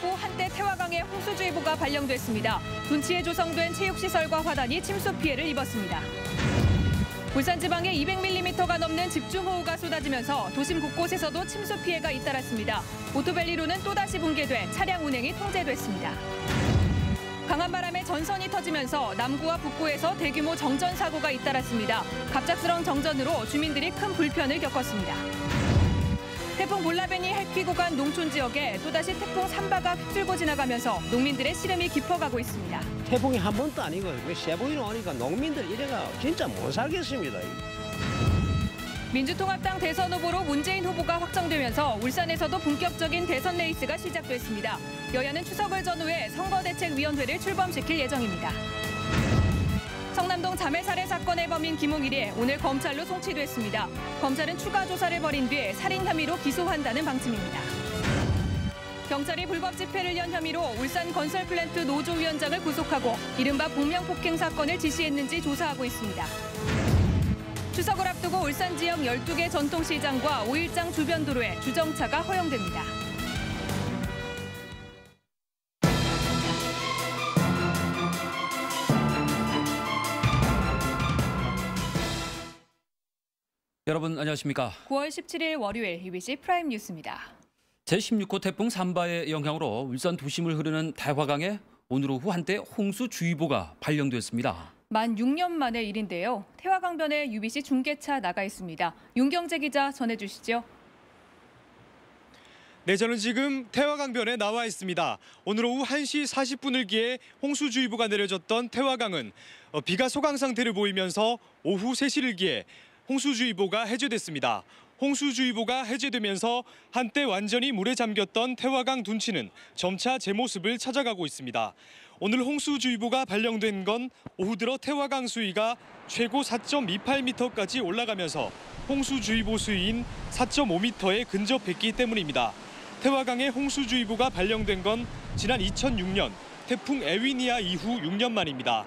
오후 한때 태화강에 홍수주의보가 발령됐습니다. 둔치에 조성된 체육시설과 화단이 침수 피해를 입었습니다. 울산 지방에 200mm가 넘는 집중호우가 쏟아지면서 도심 곳곳에서도 침수 피해가 잇따랐습니다. 오토밸리로는 또다시 붕괴돼 차량 운행이 통제됐습니다. 강한 바람에 전선이 터지면서 남구와 북구에서 대규모 정전 사고가 잇따랐습니다. 갑작스러운 정전으로 주민들이 큰 불편을 겪었습니다. 태풍 볼라벤이 해퀴 구간 농촌 지역에 또다시 태풍 산바가 휩쓸고 지나가면서 농민들의 시름이 깊어가고 있습니다. 태풍이 한 번도 아니고 세 번이나 오니까 농민들 이래가 진짜 못 살겠습니다. 민주통합당 대선 후보로 문재인 후보가 확정되면서 울산에서도 본격적인 대선 레이스가 시작됐습니다. 여야는 추석을 전후해 선거대책위원회를 출범시킬 예정입니다. 성남동 자매 살해 사건의 범인 김홍일이 오늘 검찰로 송치됐습니다. 검찰은 추가 조사를 벌인 뒤 살인 혐의로 기소한다는 방침입니다. 경찰이 불법 집회를 연 혐의로 울산 건설플랜트 노조위원장을 구속하고 이른바 복명폭행 사건을 지시했는지 조사하고 있습니다. 추석을 앞두고 울산 지역 12개 전통시장과 5일장 주변 도로에 주정차가 허용됩니다. 여러분 안녕하십니까? 9월 17일 월요일 UBC 프라임 뉴스입니다. 제16호 태풍 산바의 영향으로 울산 도심을 흐르는 대화강에 오늘 오후 한때 홍수주의보가 발령됐습니다. 만 6년 만의 일인데요. 태화강변에 UBC 중계차 나가 있습니다. 윤경재 기자 전해주시죠. 네, 저는 지금 태화강변에 나와 있습니다. 오늘 오후 1시 40분을 기해 홍수주의보가 내려졌던 태화강은 비가 소강 상태를 보이면서 오후 3시를 기해 홍수주의보가 해제됐습니다. 홍수주의보가 해제되면서 한때 완전히 물에 잠겼던 태화강 둔치는 점차 제 모습을 찾아가고 있습니다. 오늘 홍수주의보가 발령된 건 오후 들어 태화강 수위가 최고 4.28m까지 올라가면서 홍수주의보 수위인 4.5m에 근접했기 때문입니다. 태화강에 홍수주의보가 발령된 건 지난 2006년 태풍 에위니아 이후 6년 만입니다.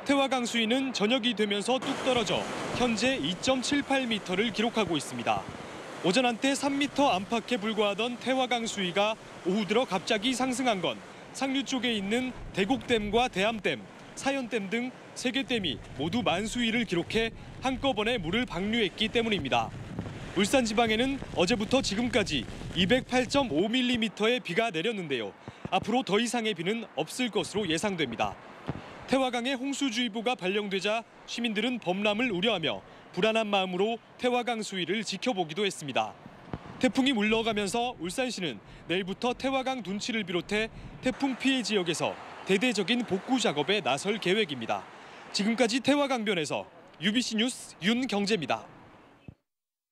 태화강 수위는 저녁이 되면서 뚝 떨어져 현재 2.78m를 기록하고 있습니다. 오전 한때 3m 안팎에 불과하던 태화강 수위가 오후 들어 갑자기 상승한 건 상류 쪽에 있는 대곡댐과 대암댐, 사연댐 등 3개 댐이 모두 만수위를 기록해 한꺼번에 물을 방류했기 때문입니다. 울산 지방에는 어제부터 지금까지 208.5mm의 비가 내렸는데요. 앞으로 더 이상의 비는 없을 것으로 예상됩니다. 태화강에 홍수주의보가 발령되자 시민들은 범람을 우려하며 불안한 마음으로 태화강 수위를 지켜보기도 했습니다. 태풍이 물러가면서 울산시는 내일부터 태화강 둔치를 비롯해 태풍 피해 지역에서 대대적인 복구 작업에 나설 계획입니다. 지금까지 태화강변에서 UBC 뉴스 윤경재입니다.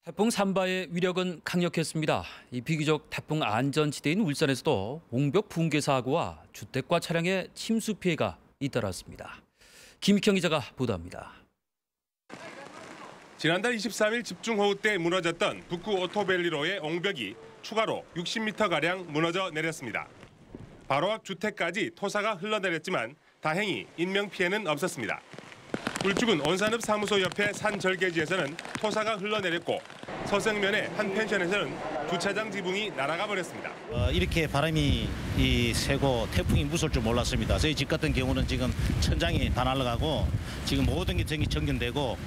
태풍 산바의 위력은 강력했습니다. 이 비교적 태풍 안전지대인 울산에서도 옹벽 붕괴 사고와 주택과 차량의 침수 피해가 잇따랐습니다. 김익형 기자가 보도합니다. 지난달 23일 집중호우 때 무너졌던 북구 오토밸리로의 옹벽이 추가로 60m가량 무너져 내렸습니다. 바로 앞 주택까지 토사가 흘러내렸지만 다행히 인명피해는 없었습니다. 울주군 온산읍 사무소 옆의 산 절개지에서는 토사가 흘러내렸고 서성면의 한 펜션에서는 주차장 지붕이 날아가 버렸습니다. 이렇게 바람이 세고 태풍이 무서울 줄 몰랐습니다. 저희 집 같은 경우는 지금 천장이 다 날아가고 지금 모든 게 정전되고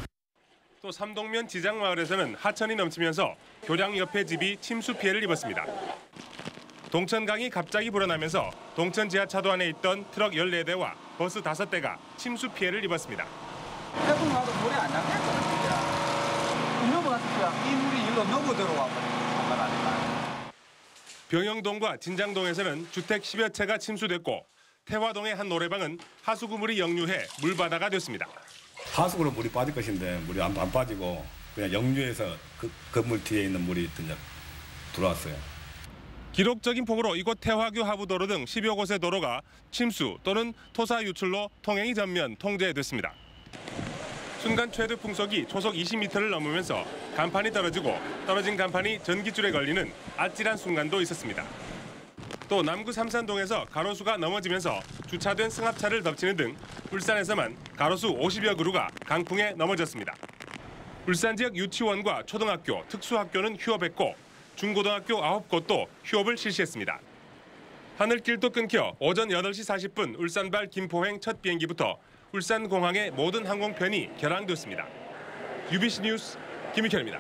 또 삼동면 지장마을에서는 하천이 넘치면서 교량 옆의 집이 침수 피해를 입었습니다. 동천강이 갑자기 불어나면서 동천 지하차도 안에 있던 트럭 14대와 버스 5대가 침수 피해를 입었습니다. 태풍 와도 물이 안 잠겼거든요. 넘어갔어요. 이 물이 일로 넘어 들어와 버린 건 아닌가요? 병영동과 진장동에서는 주택 10여 채가 침수됐고 태화동의 한 노래방은 하수구물이 역류해 물바다가 됐습니다. 하수구로 물이 빠질 것인데 물이 안 빠지고 그냥 역류해서 그 건물 뒤에 있는 물이 들어왔어요. 기록적인 폭우로 이곳 태화교 하부도로 등 10여 곳의 도로가 침수 또는 토사 유출로 통행이 전면 통제됐습니다. 순간 최대 풍속이 초속 20m를 넘으면서 간판이 떨어지고 떨어진 간판이 전기줄에 걸리는 아찔한 순간도 있었습니다. 또 남구 삼산동에서 가로수가 넘어지면서 주차된 승합차를 덮치는 등 울산에서만 가로수 50여 그루가 강풍에 넘어졌습니다. 울산 지역 유치원과 초등학교, 특수학교는 휴업했고 중고등학교 9곳도 휴업을 실시했습니다. 하늘길도 끊겨 오전 8시 40분 울산발 김포행 첫 비행기부터 울산공항의 모든 항공편이 결항됐습니다. UBC 뉴스 김익현입니다.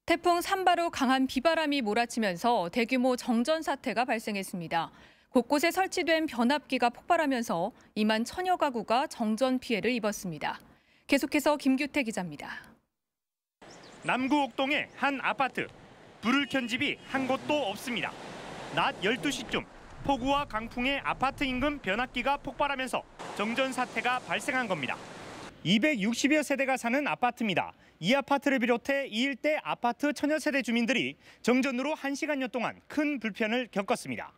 태풍 산바로 강한 비바람이 몰아치면서 대규모 정전 사태가 발생했습니다. 곳곳에 설치된 변압기가 폭발하면서 2만 1000여 가구가 정전 피해를 입었습니다. 계속해서 김규태 기자입니다. 남구 옥동의 한 아파트. 불을 켠 집이 한 곳도 없습니다. 낮 12시쯤 폭우와 강풍에 아파트 인근 변압기가 폭발하면서 정전 사태가 발생한 겁니다. 260여 세대가 사는 아파트입니다. 이 아파트를 비롯해 이 일대 아파트 천여 세대 주민들이 정전으로 1시간여 동안 큰 불편을 겪었습니다.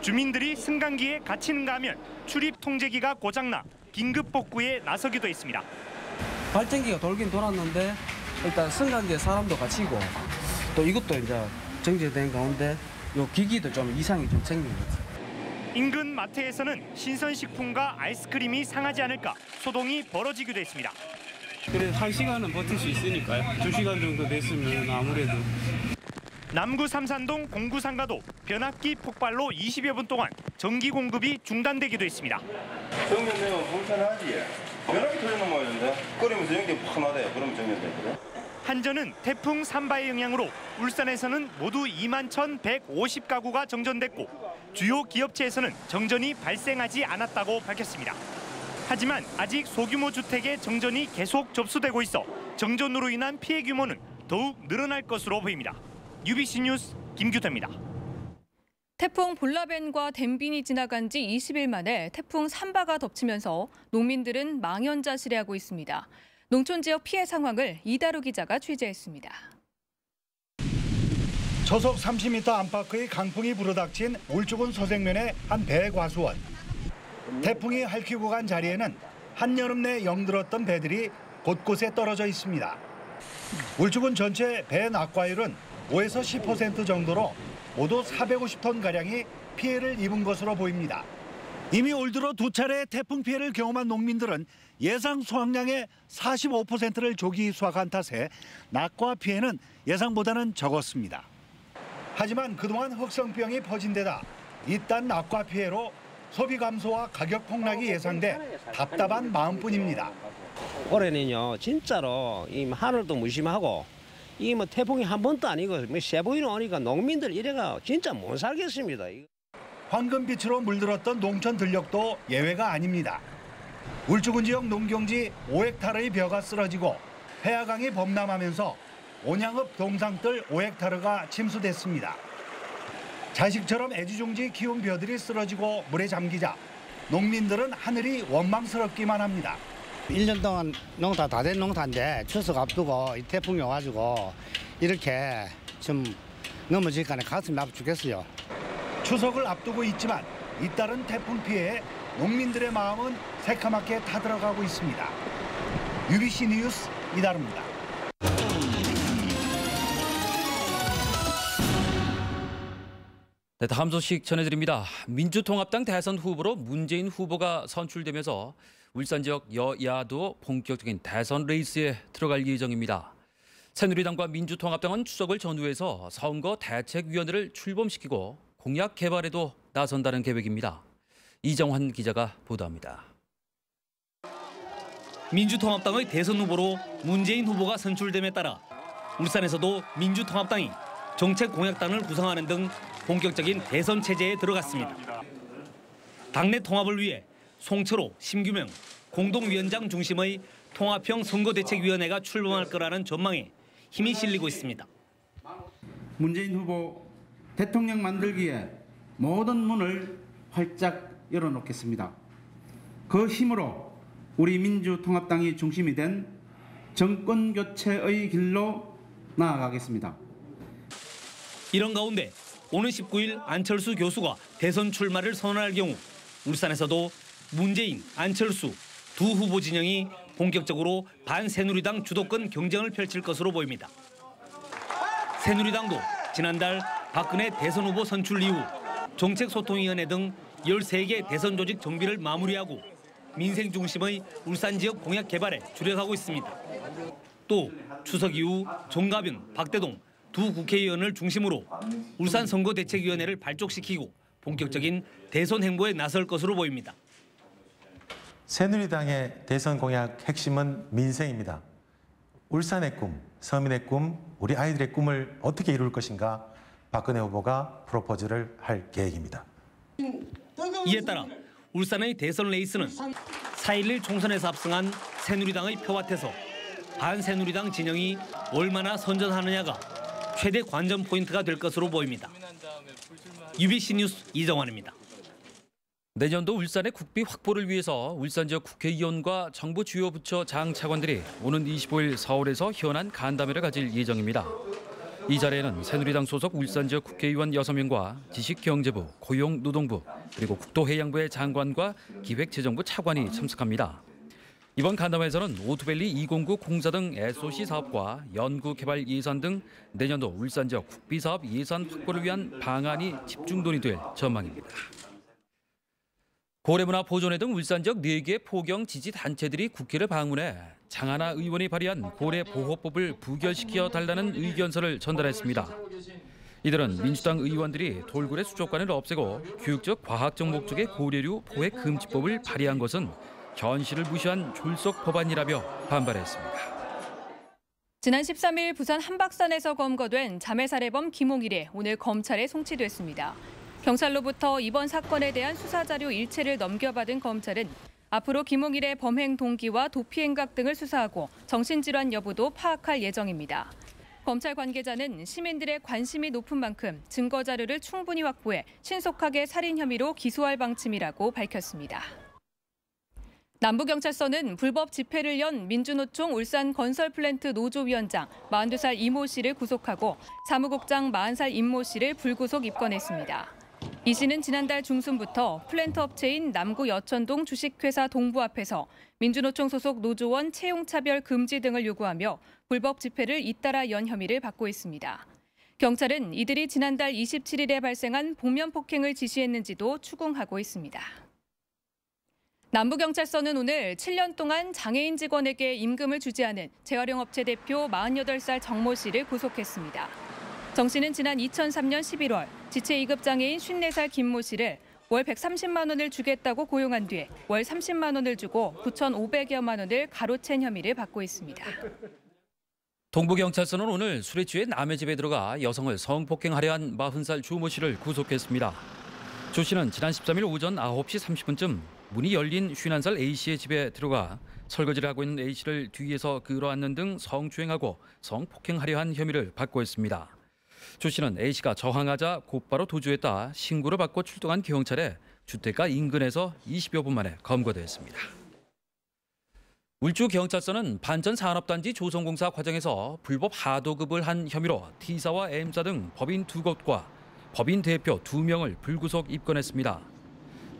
주민들이 승강기에 갇히는가 하면 출입 통제기가 고장나 긴급 복구에 나서기도 했습니다. 발전기가 돌긴 돌았는데 일단 승강기에 사람도 갇히고 또 이것도 이제 정지된 가운데 요 기기도 좀 이상이 좀 생긴 것 같아요. 인근 마트에서는 신선식품과 아이스크림이 상하지 않을까 소동이 벌어지기도 했습니다. 그래 1시간은 버틸 수 있으니까요. 2시간 정도 됐으면 아무래도. 남구 삼산동 공구상가도 변압기 폭발로 20여 분 동안 전기 공급이 중단되기도 했습니다. 정전되면 불편하지. 변압기 터지는 모양인데 끓이면서 연기 팍 나대요. 그러면 정전되거든. 한전은 태풍 산바의 영향으로 울산에서는 모두 21,150가구가 정전됐고 주요 기업체에서는 정전이 발생하지 않았다고 밝혔습니다. 하지만 아직 소규모 주택의 정전이 계속 접수되고 있어 정전으로 인한 피해 규모는 더욱 늘어날 것으로 보입니다. UBC 뉴스 김규태입니다. 태풍 볼라벤과 댐빈이 지나간 지 20일 만에 태풍 산바가 덮치면서 농민들은 망연자실해하고 있습니다. 농촌 지역 피해 상황을 이다루 기자가 취재했습니다. 초속 30m 안팎의 강풍이 불어닥친 울주군 서생면의 한 배과수원. 태풍이 핥히고 간 자리에는 한여름 내 영들었던 배들이 곳곳에 떨어져 있습니다. 울주군 전체 배 낙과율은 5에서 10% 정도로 모두 450톤가량이 피해를 입은 것으로 보입니다. 이미 올 들어 두 차례 태풍 피해를 경험한 농민들은 예상 수확량의 45%를 조기 수확한 탓에 낙과 피해는 예상보다는 적었습니다. 하지만 그동안 흑성병이 퍼진 데다 이딴 낙과 피해로 소비 감소와 가격 폭락이 예상돼 답답한 마음뿐입니다. 올해는요 진짜로 이 하늘도 무심하고 이 뭐 태풍이 한 번도 아니고 뭐 세보이는 오니까 농민들 이래가 진짜 못 살겠습니다. 황금빛으로 물들었던 농촌 들녘도 예외가 아닙니다. 울주군 지역 농경지 5헥타르의 벼가 쓰러지고 해화강이 범람하면서 온양읍 동상뜰 5헥타르가 침수됐습니다. 자식처럼 애지중지 키운 벼들이 쓰러지고 물에 잠기자 농민들은 하늘이 원망스럽기만 합니다. 1년 동안 농사 다 된 농사인데 추석 앞두고 이 태풍이 와가지고 이렇게 좀 넘어질까네 가슴이 아프 죽겠어요. 추석을 앞두고 있지만 잇따른 태풍 피해에 농민들의 마음은 새카맣게 타들어가고 있습니다. UBC 뉴스 이다루입니다. 네, 다음 소식 전해드립니다. 민주통합당 대선 후보로 문재인 후보가 선출되면서 울산 지역 여야도 본격적인 대선 레이스에 들어갈 예정입니다. 새누리당과 민주통합당은 추석을 전후해서 선거 대책위원회를 출범시키고 공약 개발에도 나선다는 계획입니다. 이정환 기자가 보도합니다. 민주통합당의 대선 후보로 문재인 후보가 선출됨에 따라 울산에서도 민주통합당이 정책 공약단을 구성하는 등 본격적인 대선 체제에 들어갔습니다. 당내 통합을 위해 송철호, 심규명 공동위원장 중심의 통합형 선거대책위원회가 출범할 거라는 전망에 힘이 실리고 있습니다. 문재인 후보 대통령 만들기에 모든 문을 활짝 열어놓겠습니다. 그 힘으로 우리 민주통합당이 중심이 된 정권 교체의 길로 나아가겠습니다. 이런 가운데 오는 19일 안철수 교수가 대선 출마를 선언할 경우 울산에서도 문재인, 안철수 두 후보 진영이 본격적으로 반새누리당 주도권 경쟁을 펼칠 것으로 보입니다. 새누리당도 지난달 박근혜 대선 후보 선출 이후 정책소통위원회 등 13개 대선 조직 정비를 마무리하고 민생 중심의 울산 지역 공약 개발에 주력하고 있습니다. 또 추석 이후 정가변, 박대동 두 국회의원을 중심으로 울산 선거대책위원회를 발족시키고 본격적인 대선 행보에 나설 것으로 보입니다. 새누리당의 대선 공약 핵심은 민생입니다. 울산의 꿈, 서민의 꿈, 우리 아이들의 꿈을 어떻게 이룰 것인가 박근혜 후보가 프로포즈를 할 계획입니다. 이에 따라 울산의 대선 레이스는 4.11 총선에서 압승한 새누리당의 표밭에서 반새누리당 진영이 얼마나 선전하느냐가 최대 관전 포인트가 될 것으로 보입니다. UBC 뉴스 이정환입니다. 내년도 울산의 국비 확보를 위해서 울산 지역 국회의원과 정부 주요 부처 장차관들이 오는 25일 서울에서 현안 간담회를 가질 예정입니다. 이 자리에는 새누리당 소속 울산 지역 국회의원 6명과 지식경제부, 고용노동부, 그리고 국토해양부의 장관과 기획재정부 차관이 참석합니다. 이번 간담회에서는 오토밸리 209 공사 등 SOC 사업과 연구개발 예산 등 내년도 울산 지역 국비사업 예산 확보를 위한 방안이 집중 논의될 전망입니다. 고래문화보존회 등 울산 지역 4개 포경 지지단체들이 국회를 방문해 장하나 의원이 발의한 고래보호법을 부결시켜 달라는 의견서를 전달했습니다. 이들은 민주당 의원들이 돌고래 수족관을 없애고 교육적 과학적 목적의 고래류 포획 금지법을 발의한 것은 현실을 무시한 졸속 법안이라며 반발했습니다. 지난 13일 부산 한박산에서 검거된 자매살해범 김홍일이 오늘 검찰에 송치됐습니다. 경찰로부터 이번 사건에 대한 수사자료 일체를 넘겨받은 검찰은 앞으로 김홍일의 범행 동기와 도피 행각 등을 수사하고 정신질환 여부도 파악할 예정입니다. 검찰 관계자는 시민들의 관심이 높은 만큼 증거 자료를 충분히 확보해 신속하게 살인 혐의로 기소할 방침이라고 밝혔습니다. 남부경찰서는 불법 집회를 연 민주노총 울산건설플랜트 노조위원장 42살 이모 씨를 구속하고 사무국장 40살 임모 씨를 불구속 입건했습니다. 이 씨는 지난달 중순부터 플랜트 업체인 남구 여천동 주식회사 동부 앞에서 민주노총 소속 노조원 채용차별 금지 등을 요구하며 불법 집회를 잇따라 연 혐의를 받고 있습니다. 경찰은 이들이 지난달 27일에 발생한 복면 폭행을 지시했는지도 추궁하고 있습니다. 남부경찰서는 오늘 7년 동안 장애인 직원에게 임금을 주지 않은 재활용업체 대표 48살 정모 씨를 구속했습니다. 정 씨는 지난 2003년 11월 지체 2급 장애인 54살 김모 씨를 월 130만 원을 주겠다고 고용한 뒤에 월 30만 원을 주고 9,500여만 원을 가로챈 혐의를 받고 있습니다. 동부경찰서는 오늘 술에 취해 남의 집에 들어가 여성을 성폭행하려 한 40살 주모 씨를 구속했습니다. 조 씨는 지난 13일 오전 9시 30분쯤 문이 열린 51살 A씨의 집에 들어가 설거지를 하고 있는 A씨를 뒤에서 끌어안는 등 성추행하고 성폭행하려 한 혐의를 받고 있습니다. 조 씨는 A씨가 저항하자 곧바로 도주했다 신고를 받고 출동한 경찰에 주택가 인근에서 20여 분 만에 검거됐습니다. 울주경찰서는 반전산업단지 조성공사 과정에서 불법 하도급을 한 혐의로 T사와 M사 등 법인 2곳과 법인 대표 2명을 불구속 입건했습니다.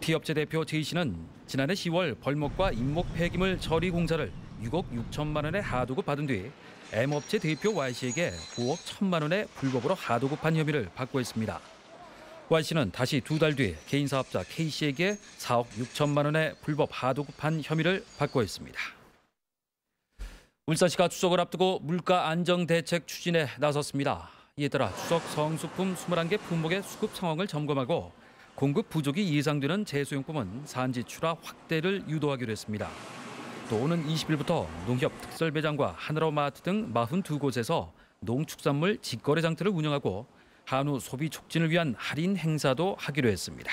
T업체 대표 J씨는 지난해 10월 벌목과 인목 폐기물 처리 공사를 6억 6천만 원의 하도급 받은 뒤 M업체 대표 Y씨에게 5억 1천만 원의 불법으로 하도급한 혐의를 받고 있습니다. Y씨는 다시 2달 뒤 개인 사업자 K씨에게 4억 6천만 원의 불법 하도급한 혐의를 받고 있습니다. 울산시가 추석을 앞두고 물가 안정 대책 추진에 나섰습니다. 이에 따라 추석 성수품 21개 품목의 수급 상황을 점검하고 공급 부족이 예상되는 제수용품은 산지 출하 확대를 유도하기로 했습니다. 또 오는 20일부터 농협 특설매장과 하늘어마트 등 42곳에서 농축산물 직거래 장터를 운영하고 한우 소비 촉진을 위한 할인 행사도 하기로 했습니다.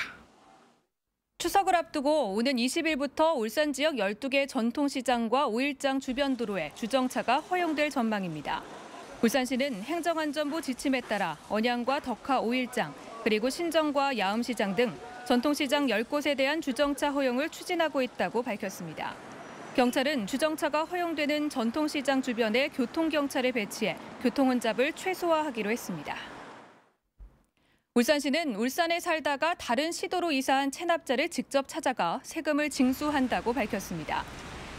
추석을 앞두고 오는 20일부터 울산 지역 12개 전통시장과 5일장 주변 도로에 주정차가 허용될 전망입니다. 울산시는 행정안전부 지침에 따라 언양과 덕화 5일장, 그리고 신정과 야음시장 등 전통시장 10곳에 대한 주정차 허용을 추진하고 있다고 밝혔습니다. 경찰은 주정차가 허용되는 전통시장 주변에 교통경찰을 배치해 교통혼잡을 최소화하기로 했습니다. 울산시는 울산에 살다가 다른 시도로 이사한 체납자를 직접 찾아가 세금을 징수한다고 밝혔습니다.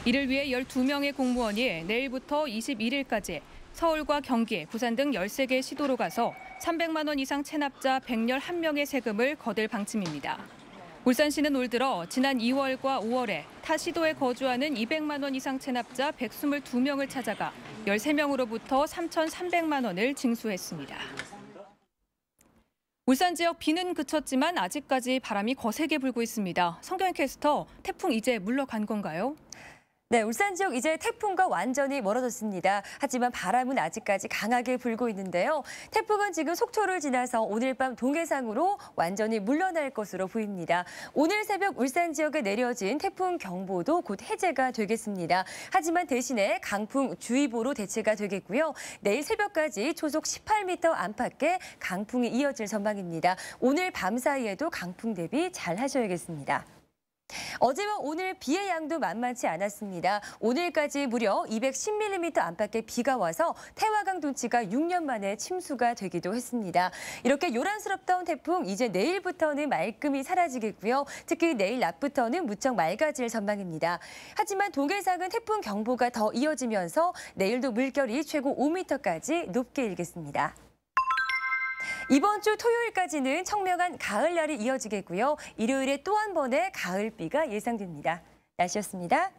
이를 위해 12명의 공무원이 내일부터 21일까지 서울과 경기, 부산 등 13개 시도로 가서 300만 원 이상 체납자 111명의 세금을 거둘 방침입니다. 울산시는 올 들어 지난 2월과 5월에 타 시도에 거주하는 200만 원 이상 체납자 122명을 찾아가 13명으로부터 3,300만 원을 징수했습니다. 울산 지역 비는 그쳤지만 아직까지 바람이 거세게 불고 있습니다. 성경 캐스터, 태풍 이제 물러간 건가요? 네, 울산 지역 이제 태풍과 완전히 멀어졌습니다. 하지만 바람은 아직까지 강하게 불고 있는데요. 태풍은 지금 속초를 지나서 오늘 밤 동해상으로 완전히 물러날 것으로 보입니다. 오늘 새벽 울산 지역에 내려진 태풍 경보도 곧 해제가 되겠습니다. 하지만 대신에 강풍주의보로 대체가 되겠고요. 내일 새벽까지 초속 18m 안팎의 강풍이 이어질 전망입니다. 오늘 밤 사이에도 강풍 대비 잘 하셔야겠습니다. 어제와 오늘 비의 양도 만만치 않았습니다. 오늘까지 무려 210mm 안팎의 비가 와서 태화강 둔치가 6년 만에 침수가 되기도 했습니다. 이렇게 요란스럽던 태풍 이제 내일부터는 말끔히 사라지겠고요. 특히 내일 낮부터는 무척 맑아질 전망입니다. 하지만 동해상은 태풍 경보가 더 이어지면서 내일도 물결이 최고 5m까지 높게 일겠습니다. 이번 주 토요일까지는 청명한 가을날이 이어지겠고요. 일요일에 또 한 번의 가을비가 예상됩니다. 날씨였습니다.